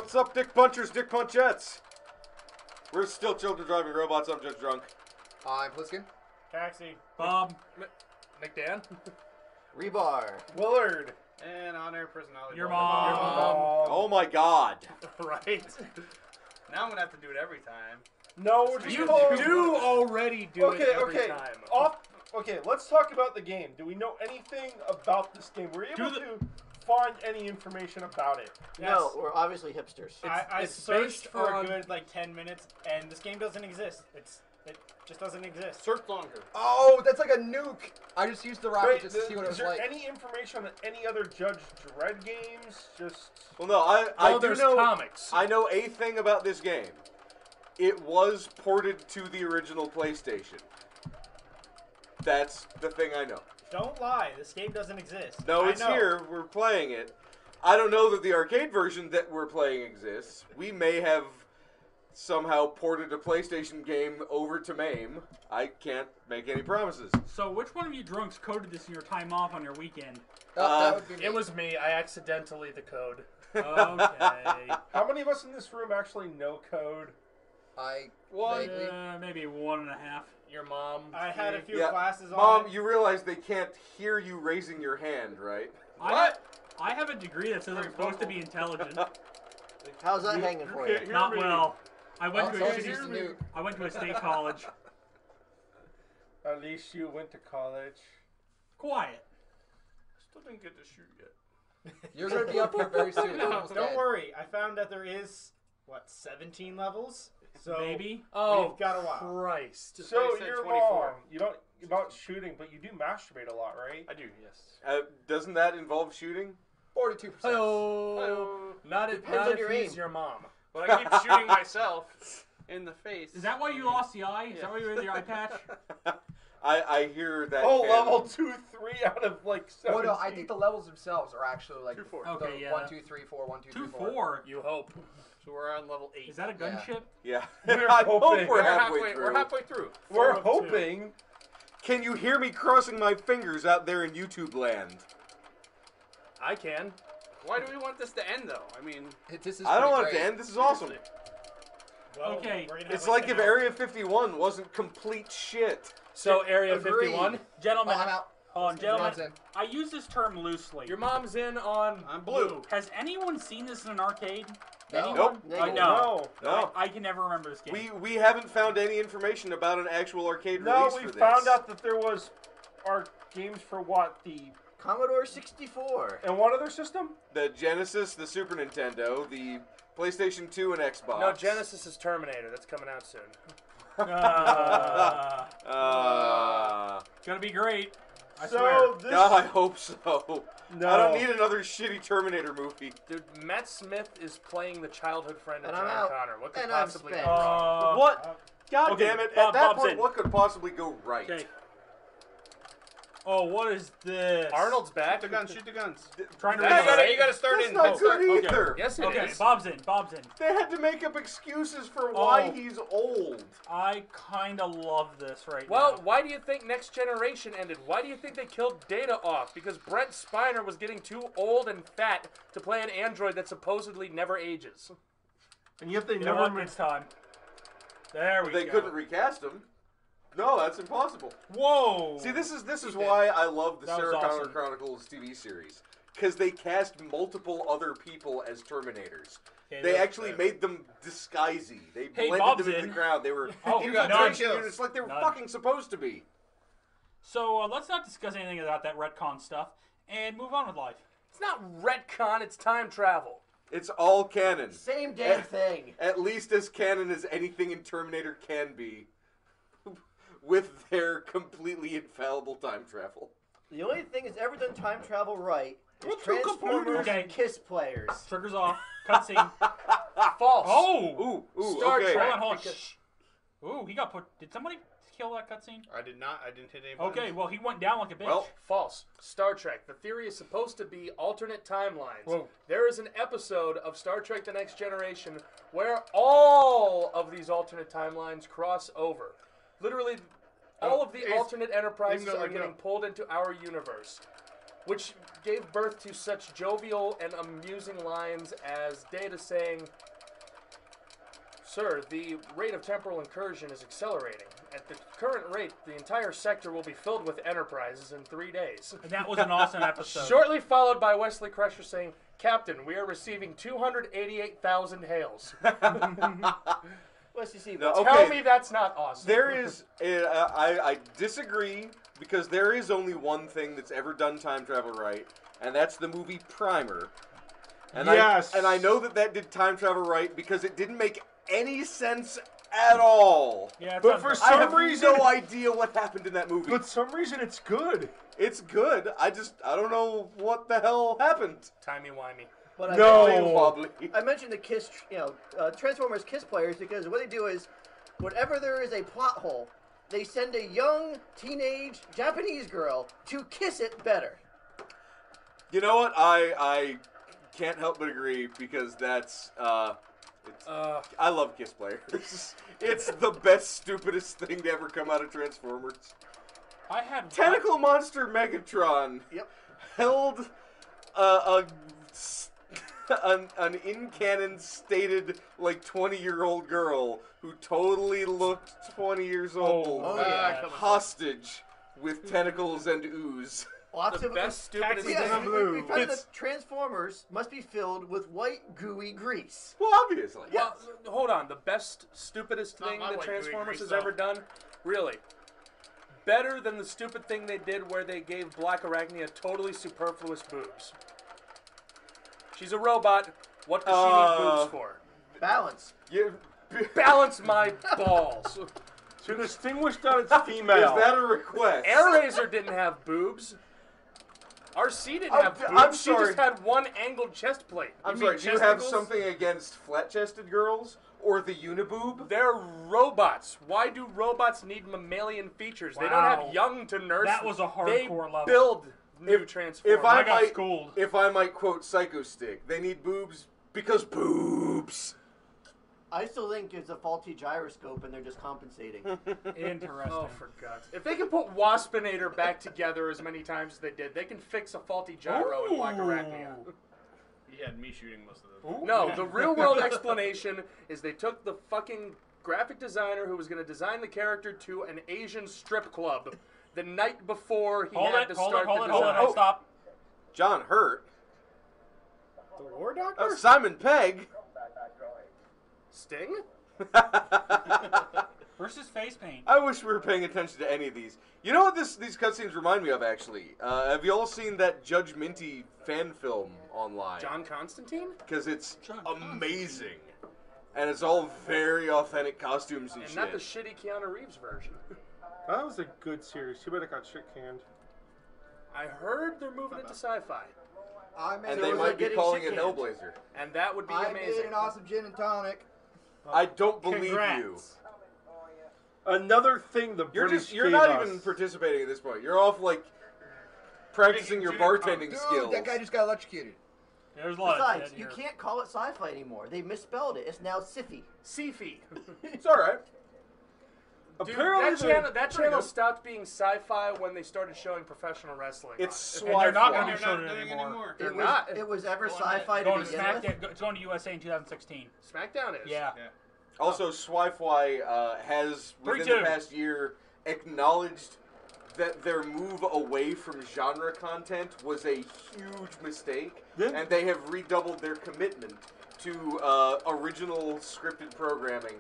What's up, Dick Punchers, Dick Punchettes? We're still children driving robots. I'm Judge Drunk. I'm Pliskin. Taxi. Bob. McDan. Rebar. Willard. And on-air personality. Your mom. Oh my God. Right. Now I'm gonna have to do it every time. No, we're just You calling- do already do it every time. Okay, let's talk about the game. Do we know anything about this game? Were you able to find any information about it? No, we're obviously hipsters. I it's searched based for on- a good 10 minutes, and this game doesn't exist. It just doesn't exist. Search longer. Oh, that's like a nuke. I just used the rocket Wait, just to see what it is was there like. any information on any other Judge Dredd games? Just Well, no, I do there's know. comics. I know a thing about this game. It was ported to the original PlayStation. That's the thing I know. Don't lie. This game doesn't exist. No, I it's know. here. We're playing it. I don't know that the arcade version that we're playing exists. We may have somehow ported a PlayStation game over to MAME. I can't make any promises. So which one of you drunks coded this in your time off on your weekend? That would be me. It was me. I accidentally the code. Okay. how many of us in this room actually know code? I One. vaguely. Maybe 1.5. Your mom. I had a few Yeah. classes on. Mom, you realize they can't hear you raising your hand, right? I have a degree that says I'm supposed to be intelligent. How's that hanging for you? Not well. I went Oh, to a someone shitty- used a nuke. I went to a state college. At least you went to college. Quiet. Still didn't get to shoot yet. You're going to be up here very soon. Almost Don't dead. worry. I found that there is 17 levels. So Maybe. Oh, we've got a while. Christ. So said you're 24. wrong. You don't about shooting, but you do masturbate a lot, right? I do, yes. Doesn't that involve shooting? 42%. Hello. Not Depends on if your he's aim. your mom. But I keep shooting myself in the face. Is that why you lost the eye? Is that why you were in the eye patch? I hear that. Oh, canon. level 2, 3 out of like 17. Well, no, I think the levels themselves are actually like 2, 4. Okay, the yeah. 1, 2, 3, 4, 1, 2, 3, 4. 2-4. You hope. So we're on level 8. Is that a gunship? Yeah. We're I hope hoping. we're halfway through. We're halfway through. We're 4 of 2. hoping. Can you hear me crossing my fingers out there in YouTube land? I can. Why do we want this to end, though? I mean, This is I don't pretty want it great. to end. This is awesome. Well, Okay, we're gonna It's have like 10 if hours. Area 51 wasn't complete shit. So Area Agreed. 51. Oh, Gentlemen, I'm out. hold on, gentlemen. Mom's in. I use this term loosely. Your mom's in on I'm blue. Has anyone seen this in an arcade? No. Anyone? Nope. Negative. No. No. I can never remember this game. We haven't found any information about an actual arcade No, release we for this. found out that there was our games for what? Commodore 64. And what other system? The Genesis, the Super Nintendo, the PlayStation 2 and Xbox. No, Genesis is Terminator. That's coming out soon. It's gonna be great. I So swear. this God, I hope so. No. I don't need another shitty Terminator movie. Dude, Matt Smith is playing the childhood friend of And I'm John out. Connor. What could And I'm possibly spent. go wrong? What? God okay, damn it. Bob- At that Bob's point, in. what could possibly go right? Okay. Oh, what is this? Arnold's back. Shoot the guns, shoot the guns. Trying to You read gotta, you gotta start That's in. not good Okay. either. Yes, it is. Okay, Bob's in. Bob's in. They had to make up excuses for why Oh. he's old. I kind of love this right Well, now. why do you think Next Generation ended? Why do you think they killed Data off? Because Brent Spiner was getting too old and fat to play an android that supposedly never ages. and yet they You know never what? It's time. There we They go. couldn't recast him. No, that's impossible. Whoa. See, this is why I love the That was Sarah Connor awesome. Chronicles TV series. Because they cast multiple other people as Terminators. Okay, They look, actually made them disguisey. They Hey, blended Bob's them into in. the crowd. They were Oh, you got infiltration none. units like they were None. fucking supposed to be. So let's not discuss anything about that retcon stuff and move on with life. It's not retcon, it's time travel. It's all canon. Same damn thing. At least as canon as anything in Terminator can be. With their completely infallible time travel. The only thing that's ever done time travel right is What's the Transformers computer? Okay. and Kiss players. Triggers off. Cutscene. False. Oh! Ooh, Star okay. Trek. Hold on, hold on. because- Shh. Ooh, he got put. Did somebody kill that cutscene? I did not. I didn't hit any Okay, buttons. well, he went down like a bitch. Well, False. Star Trek. The theory is supposed to be alternate timelines. Whoa. There is an episode of Star Trek The Next Generation where all of these alternate timelines cross over. Literally, all of the Is- alternate enterprises even though are we getting know. pulled into our universe. which gave birth to such jovial and amusing lines as Data saying, "Sir, the rate of temporal incursion is accelerating. At the current rate, the entire sector will be filled with enterprises in 3 days." And that was an awesome episode. Shortly followed by Wesley Crusher saying, "Captain, we are receiving 288,000 hails." Let's see. No, Tell okay. me that's not awesome. There is, I disagree, because there is only one thing that's ever done time travel right, and that's the movie Primer. And Yes. I know that did time travel right because it didn't make any sense at all. Yeah, But for I some have reason, no idea what happened in that movie. but some reason it's good. It's good. I don't know what the hell happened. Timey-wimey. But No. I mentioned the Kiss, Transformers Kiss players because what they do is, whenever there is a plot hole, they send a young teenage Japanese girl to kiss it better. You know what? I can't help but agree because that's I love Kiss players. It's the best, stupidest thing to ever come out of Transformers. I had Tentacle Monster Megatron Yep. held an in-canon stated like 20-year-old girl who totally looked 20 years old Oh, yeah. come on. hostage with tentacles and ooze. Lots The of best, stupidest Yes, thing. we found It's- that Transformers must be filled with white, gooey grease. Well, obviously. Well, hold on. The best, stupidest Not thing my that white Transformers grease, has though. ever done? Really? Better than the stupid thing they did where they gave Black Arachnia totally superfluous boobs. She's a robot. What does she need boobs for? Balance. You, Balance my balls. To distinguish that it's female. is that a request? AirRaiser didn't have boobs. RC didn't have boobs. I'm She sorry. just had one angled chest plate. I'm You sorry, mean do you have chesticles? something against flat-chested girls? Or the uniboob? They're robots. Why do robots need mammalian features? They don't Wow. have young to nurse. That was a They hardcore level. build new Transformers. If I, I got might, schooled. if I might quote Psycho Stick, they need boobs because boobs. I still think it's a faulty gyroscope and they're just compensating. Interesting. Oh, for God's sake. If they can put Waspinator back together as many times as they did, they can fix a faulty gyro in Black Arachnia. He had me shooting most of those. No, the real world explanation is they took the fucking graphic designer who was going to design the character to an Asian strip club the night before he Hold had it, to hold start it, hold the it, hold design. it. Stop. John Hurt. The War Doctor? Simon Pegg. Sting? Versus face paint. I wish we were paying attention to any of these. You know what these cutscenes remind me of, actually? Have you all seen that Judge Minty fan film online? John Constantine? Because it's John amazing. And it's all very authentic costumes and, And shit. not the shitty Keanu Reeves version. That was a good series. Too bad it got shit canned. I heard they're moving into sci-fi. I made And So they is might it be getting calling shit it canned? Hellblazer. And that would be I made amazing. an awesome gin and tonic. I don't believe you. Congrats. Another thing the You're British you're gave not us. even participating at this point. You're off like practicing your bartending Dude, skills. that guy just got electrocuted. There's a lot of Besides, shit you here. can't call it sci-fi anymore. They misspelled it. It's now sci-fi. Sci-fi. It's all right. Dude, Apparently that channel stopped being sci-fi when they started showing professional wrestling. It's And they're not Swi-Fi. going to They're be showing not it doing anymore. anymore. They're It was, not. it was ever Go on sci-fi to Going to begin with. it's going to USA in 2016. SmackDown is. Yeah. Also, Swi-Fi has, within the 3-2. past year, acknowledged that their move away from genre content was a huge mistake, Yeah. and they have redoubled their commitment to original scripted programming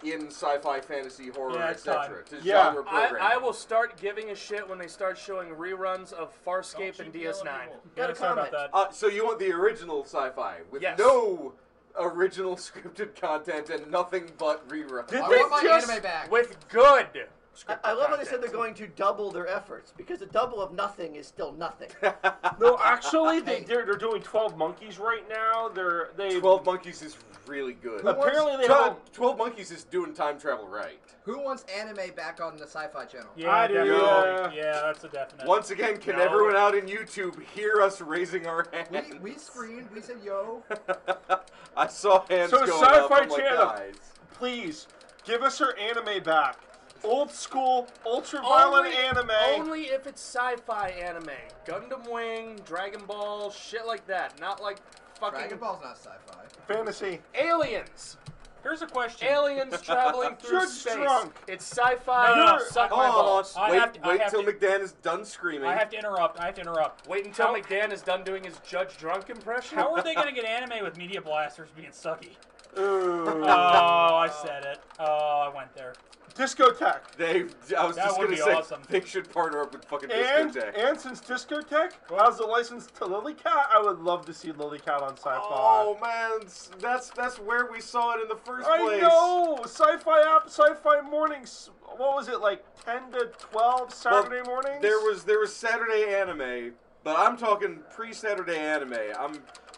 in sci-fi, fantasy, horror, Yeah, it's etc. To Yeah. genre programming. I will start giving a shit when they start showing reruns of Farscape and DS9. Got a Yeah, sorry about comment. that. So you want the original sci-fi with Yes. no original scripted content and nothing but reruns. Did I they want my just- anime back. With good I love how they said content. they're going to double their efforts because a double of nothing is still nothing. No, actually, Hey. they're doing 12 Monkeys right now. They 12 Monkeys is really good. Apparently they have 12 Monkeys is doing time travel right. Who wants anime back on the Sci-Fi Channel? Yeah, I do. definitely. Yeah, that's a definite. Once again, can No. everyone out in YouTube hear us raising our hands? We screamed. We said yo. I saw hands So going up. Sci-Fi I'm like, Channel. guys. please give us her anime back. old school, ultra violent anime. Only if it's sci-fi anime. Gundam Wing, Dragon Ball, shit like that. Not like fucking Dragon Ball's not sci-fi. Fantasy. aliens. Here's a question. Aliens traveling through Judge space. Drunk. It's sci-fi. No. Suck Hold my on, balls. I Wait, have to- I wait have till to- McDan is done screaming. I have to interrupt. Wait until How- McDan is done doing his Judge Drunk impression. How are they going to get anime with media blasters being sucky? Ooh. Oh, I said it. Oh, I went there. Discotheque. I was That just would gonna be say awesome. they should partner up with fucking And Discotheque. since Discotheque has a license to Lilycat, I would love to see Lilycat on Sci-Fi. Oh man, that's where we saw it in the first I place. know! Sci-Fi mornings. What was it, like 10 to 12 Saturday mornings? There was Saturday anime, but I'm talking pre-Saturday anime.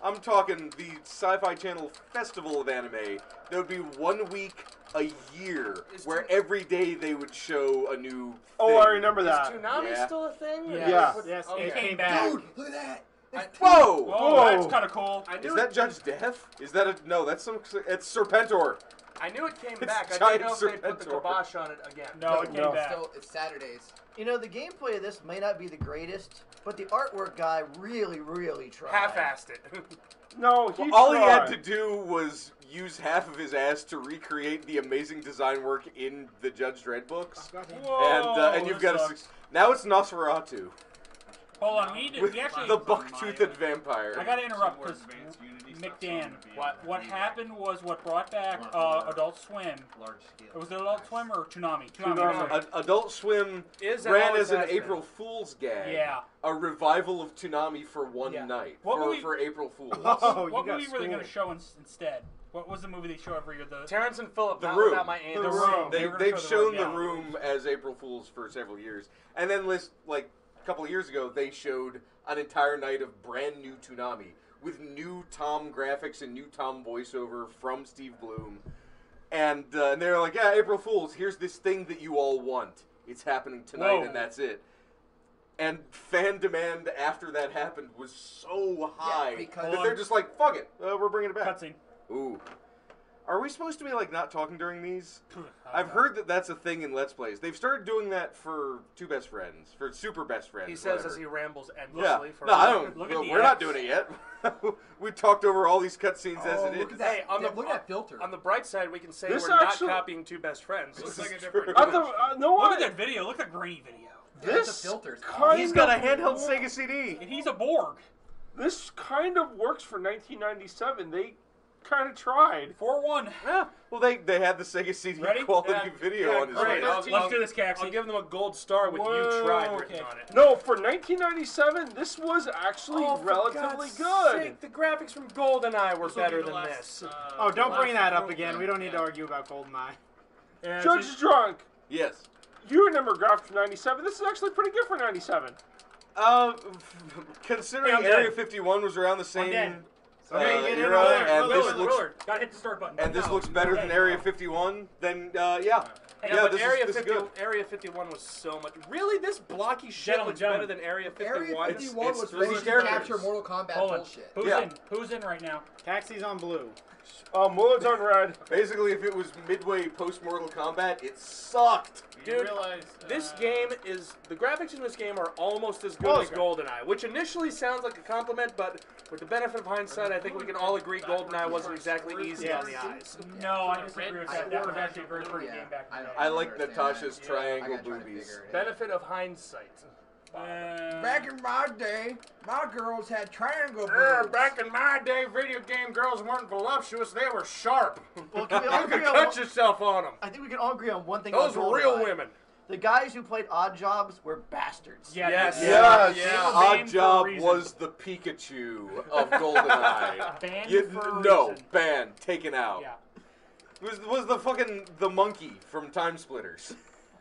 I'm talking the Sci-Fi Channel Festival of Anime. There would be 1 week a year where every day they would show a new thing. Oh, I remember Is that. Toonami Yeah. still a thing? Or Yeah. Yes, Okay. it came back. Dude, look at that. Whoa! Oh, Whoa. that's kind of cool. I knew Is that Judge Death? Is that a no? That's it's Serpentor. I knew it came It's back. I giant didn't know if they put the Serpentor. kibosh on it again. No, it came No. back. Still, it's Saturdays. You know, the gameplay of this may not be the greatest, but the artwork guy really, really tried. Half-assed it. No, he All he had tried. to do was use half of his ass to recreate the amazing design work in the Judge Dredd books, Whoa, and you've this got sucks. now it's Nosferatu Hold on, we with actually. the buck-toothed vampire. I gotta interrupt Somewhere because advanced Unity stuff, McDan. so it'd be What able to happened was what brought back Adult Swim. large scale. It was it Adult Swim or Toonami? Toonami. sorry. Adult Swim Is and ran always as an has been. April Fool's gag. Yeah. A revival of Toonami for one Yeah. night What movie- for April Fools. Oh, you What got movie were they going to schooled. show instead? What was the movie they show every year? The Terrence and Phillip, The not Room. without my aunt. The Room. They were gonna They've show shown The the Room, room as April Fools for several years, and then like a couple of years ago they showed an entire night of brand new Toonami with new Tom graphics and new Tom voiceover from Steve Bloom, and they're like, yeah, April Fools, here's this thing that you all want. It's happening tonight, Whoa. and that's it. And fan demand after that happened was so high because- that they're just like, fuck it, we're bringing it back. cutscene. Ooh. Are we supposed to be like not talking during these? I've heard that that's a thing in Let's Plays. They've started doing that for Two Best Friends, for Super Best Friends. He says whatever. as he rambles Yeah. endlessly. For No, I don't. Look at the We're not X. doing it yet. We talked over all these cutscenes as Oh, it look is. at that. Hey, on the- look at that filter. On the bright side, we can say This we're actually- not copying Two Best Friends. Looks like a true. different. I know Look what? at that video. Look at the grainy video. Yeah, This the filters. kind He's of got a handheld Sega CD. And he's a Borg. This kind of works for 1997. They kind of tried. 4-1. Yeah. Well, they had the Sega CD Ready? quality Yeah, video yeah, on his great. face. Let's do this, Caxi. I'll give them a gold star with Whoa. "You tried" written Okay. on it. No, for 1997, this was actually Oh, for relatively God's good. sake, the graphics from GoldenEye were This will be better the than last, this. Oh, don't bring last that up vote again. then. We don't need to Yeah. argue about GoldenEye. Yeah, Judge it's- Drunk, Yes. you remember graphics from 97. This is actually pretty good for 97. Considering Hey, I'm Area dead. 51 was around the same dead. era, Okay, and this looks Gotta hit the start button. and this No. looks better than Okay. Area 51, then yeah. Yeah, but this Area is 50, good. Area 51 was so much. Really, this blocky shit Gentlemen, looks better gentlemen. than Area Area 51. 51 it's was three ready to characters. capture Mortal Kombat Hold on. bullshit. Who's Yeah. in? Who's in right now? Taxi's on blue. Mullet's on red. Basically, if it was midway post Mortal Kombat, it sucked. You Dude, realize, This game is the graphics in this game are almost as good Oh, as GoldenEye, which initially sounds like a compliment, but with the benefit of hindsight, I think we can all agree GoldenEye wasn't exactly easy on the eyes. No, I disagree with that. That was actually a very pretty Yeah, game back in the day. I like understand Natasha's that. triangle I gotta try to boobies. figure it out. Benefit of hindsight. Back in my day, my girls had triangle Yeah, boobs. back in my day, video game girls weren't voluptuous; they were sharp. Well, can we all You could agree on cut one, yourself on them. I think we can all agree on one thing. Those about were real GoldenEye. women. The guys who played Odd Jobs were bastards. Yeah, Yes. Yes, Yeah. Odd Banned for a Job reason. was the Pikachu of GoldenEye. Banned You- for a no, reason. banned, taken out. Yeah. Was the fucking the monkey from Time Splitters?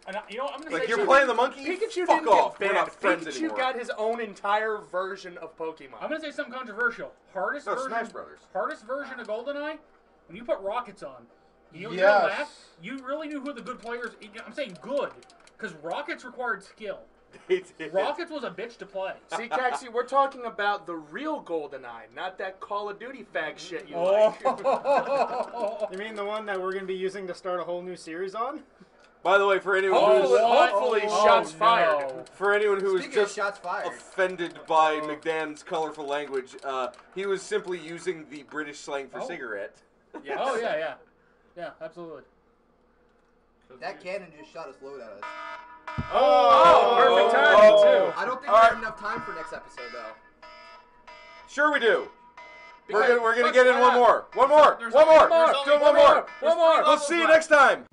And you know what? I'm gonna Like say you're something. playing the monkey? Pikachu Fuck didn't off. get We're banned. not friends Pikachu anymore. got his own entire version of Pokemon. I'm gonna say something controversial. Hardest No, version. Smash Brothers. Hardest version of GoldenEye. When you put rockets on, you Yes. know laugh. You really knew who the good players. I'm saying good, because rockets required skill. They did. Rockets was a bitch to play. See, Caxi, we're talking about the real GoldenEye, not that Call of Duty fag shit you Oh. like. You mean the one that we're going to be using to start a whole new series on? By the way, for anyone Hopefully, shots fired. for anyone who was Speaking of just shots fired. offended by McDan's colorful language, he was simply using the British slang for cigarette. Yes. Oh yeah. Yeah, absolutely. That cannon just shot his load at us. Perfect timing too. I don't think we have enough time for next episode, though. Sure we do. Because- We're gonna get in one more. One more. There's One only- more. there's Do only one more. There's three We'll levels see you left. next time.